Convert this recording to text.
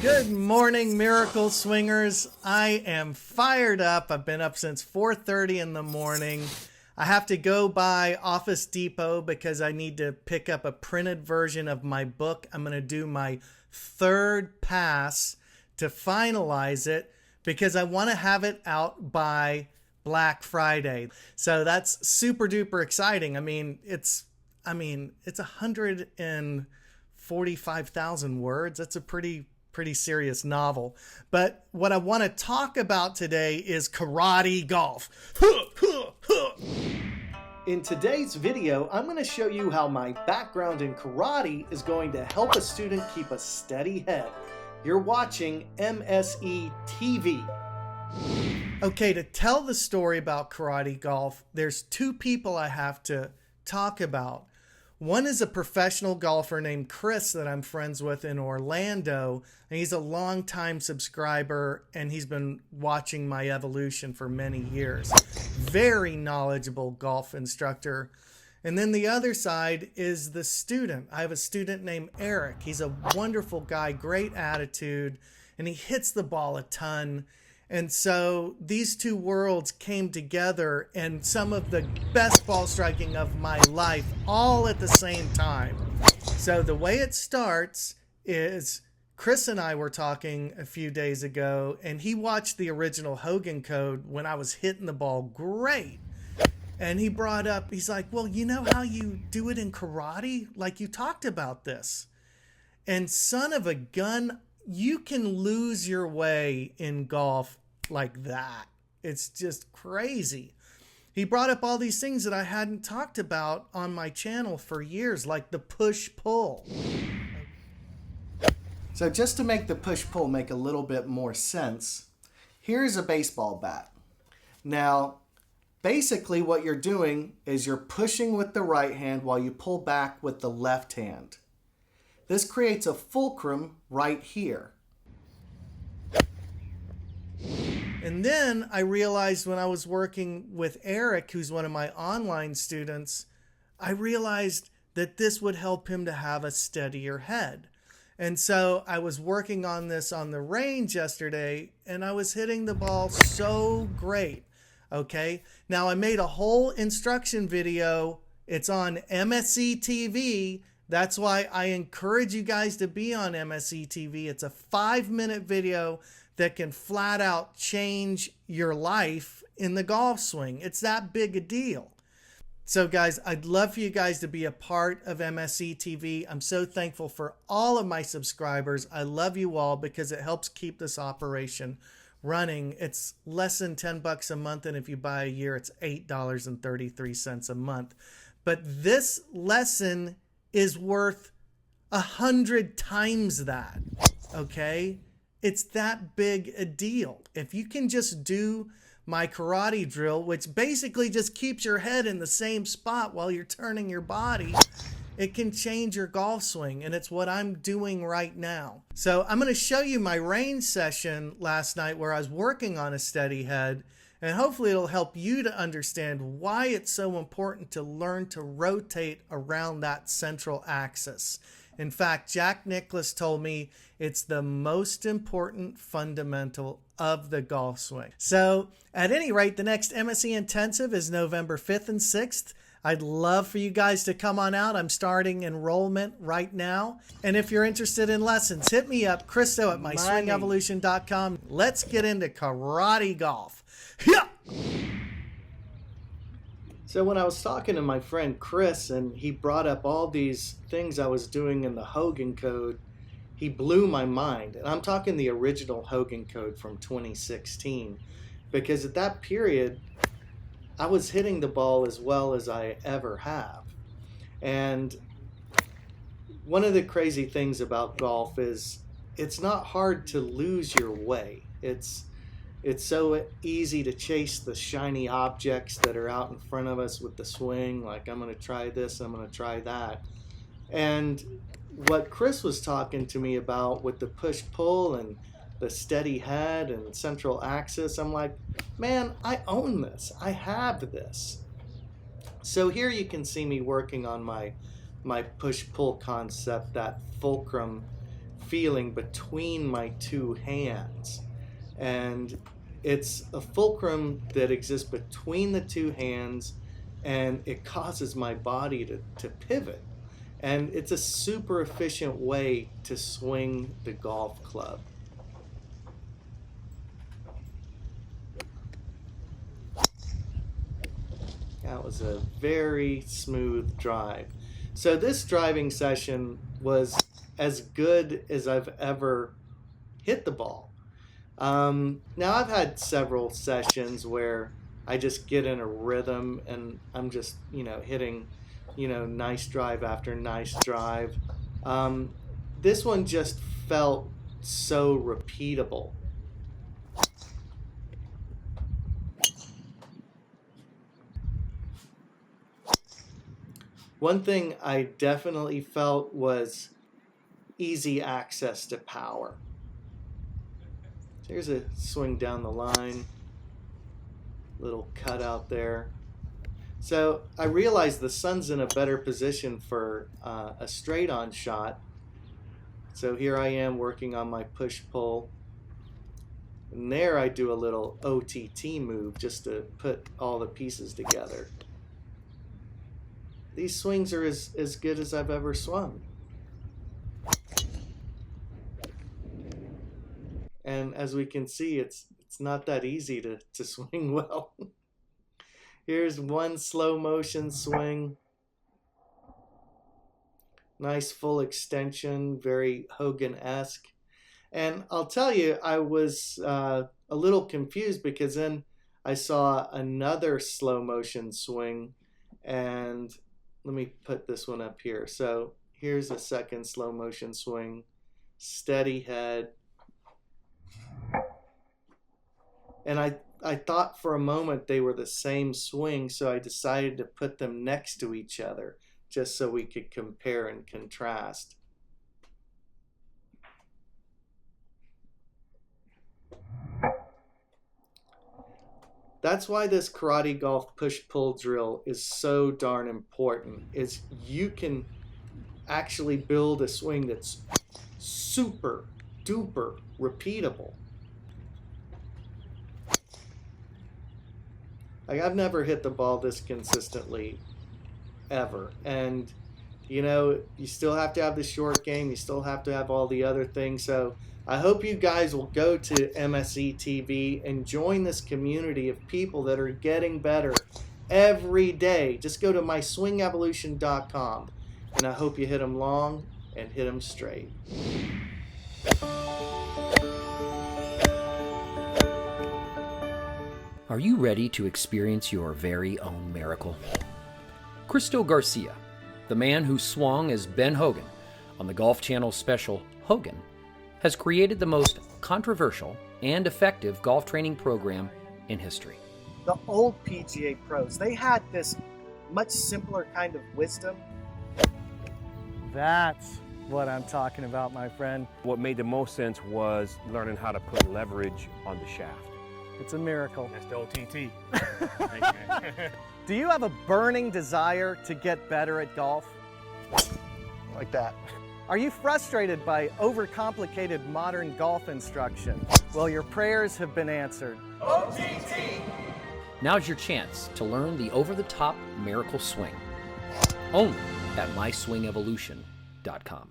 Good morning, Miracle Swingers. I am fired up. I've been up since 4:30 in the morning. I have to go by Office Depot because I need to pick up a printed version of my book. I'm going to do my third pass to finalize it because I want to have it out by Black Friday. So that's super duper exciting. It's 145,000 words. That's a pretty serious novel. But what I want to talk about today is karate golf. In today's video, I'm going to show you how my background in karate is going to help a student keep a steady head. You're watching MSE TV. Okay, to tell the story about karate golf, there's two people I have to talk about. One is a professional golfer named Chris that I'm friends with in Orlando. And he's a longtime subscriber and he's been watching my evolution for many years. Very knowledgeable golf instructor. And then the other side is the student. I have a student named Eric. He's a wonderful guy, great attitude, and he hits the ball a ton. And so these two worlds came together and some of the best ball striking of my life all at the same time. So the way it starts is Chris and I were talking a few days ago and he watched the original Hogan Code when I was hitting the ball great. And he brought up, he's like, well, you know how you do it in karate? Like you talked about this. And son of a gun, you can lose your way in golf like that. It's just crazy. He brought up all these things that I hadn't talked about on my channel for years, like the push-pull. So just to make the push-pull make a little bit more sense, here's a baseball bat. Now, basically what you're doing is you're pushing with the right hand while you pull back with the left hand. This creates a fulcrum right here. And then I realized when I was working with Eric, who's one of my online students, I realized that this would help him to have a steadier head. And so I was working on this on the range yesterday and I was hitting the ball so great. Okay. Now I made a whole instruction video. It's on MSE TV. That's why I encourage you guys to be on MSE TV. It's a 5-minute video that can flat out change your life in the golf swing. It's that big a deal. So guys, I'd love for you guys to be a part of MSE TV. I'm so thankful for all of my subscribers. I love you all because it helps keep this operation running. It's less than $10 a month, and if you buy a year, it's $8.33 a month. But this lesson is worth 100 times that, okay? It's that big a deal. If you can just do my karate drill, which basically just keeps your head in the same spot while you're turning your body, it can change your golf swing, and it's what I'm doing right now. So I'm going to show you my range session last night where I was working on a steady head, and hopefully it'll help you to understand why it's so important to learn to rotate around that central axis. In fact, Jack Nicklaus told me it's the most important fundamental of the golf swing. So at any rate, the next MSE Intensive is November 5th and 6th. I'd love for you guys to come on out. I'm starting enrollment right now. And if you're interested in lessons, hit me up, Christo at myswingevolution.com. Let's get into karate golf. Yeah. So when I was talking to my friend Chris and he brought up all these things I was doing in the Hogan Code, he blew my mind. And I'm talking the original Hogan Code from 2016. Because at that period, I was hitting the ball as well as I ever have. And one of the crazy things about golf is it's not hard to lose your way. It's so easy to chase the shiny objects that are out in front of us with the swing. Like, I'm going to try this, I'm going to try that. And what Chris was talking to me about with the push-pull and the steady head and central axis, I'm like, man, I own this. I have this. So here you can see me working on my push-pull concept, that fulcrum feeling between my two hands. And it's a fulcrum that exists between the two hands, and it causes my body to pivot. And it's a super efficient way to swing the golf club. That was a very smooth drive. So this driving session was as good as I've ever hit the ball. Now I've had several sessions where I just get in a rhythm and I'm just, hitting, nice drive after nice drive. This one just felt so repeatable. One thing I definitely felt was easy access to power. So here's a swing down the line, little cut out there. So I realized the sun's in a better position for a straight on shot. So here I am working on my push-pull. And there I do a little OTT move just to put all the pieces together. These swings are as good as I've ever swung. And as we can see, it's not that easy to swing well. Here's one slow motion swing. Nice full extension, very Hogan-esque. And I'll tell you, I was a little confused because then I saw another slow motion swing, and let me put this one up here. So here's a second slow motion swing, steady head. And I thought for a moment they were the same swing, so I decided to put them next to each other just so we could compare and contrast. That's why this karate golf push-pull drill is so darn important, is you can actually build a swing that's super duper repeatable. Like, I've never hit the ball this consistently ever. And you still have to have the short game, you still have to have all the other things. So I hope you guys will go to MSE TV and join this community of people that are getting better every day. Just go to myswingevolution.com, and I hope you hit them long and hit them straight. Are you ready to experience your very own miracle? Christo Garcia, the man who swung as Ben Hogan on the Golf Channel special Hogan, has created the most controversial and effective golf training program in history. The old PGA pros, they had this much simpler kind of wisdom. That's what I'm talking about, my friend. What made the most sense was learning how to put leverage on the shaft. It's a miracle. That's the OTT. Do you have a burning desire to get better at golf? Like that. Are you frustrated by overcomplicated modern golf instruction? Well, your prayers have been answered. OTT! Now's your chance to learn the over-the-top miracle swing. Only at myswingevolution.com.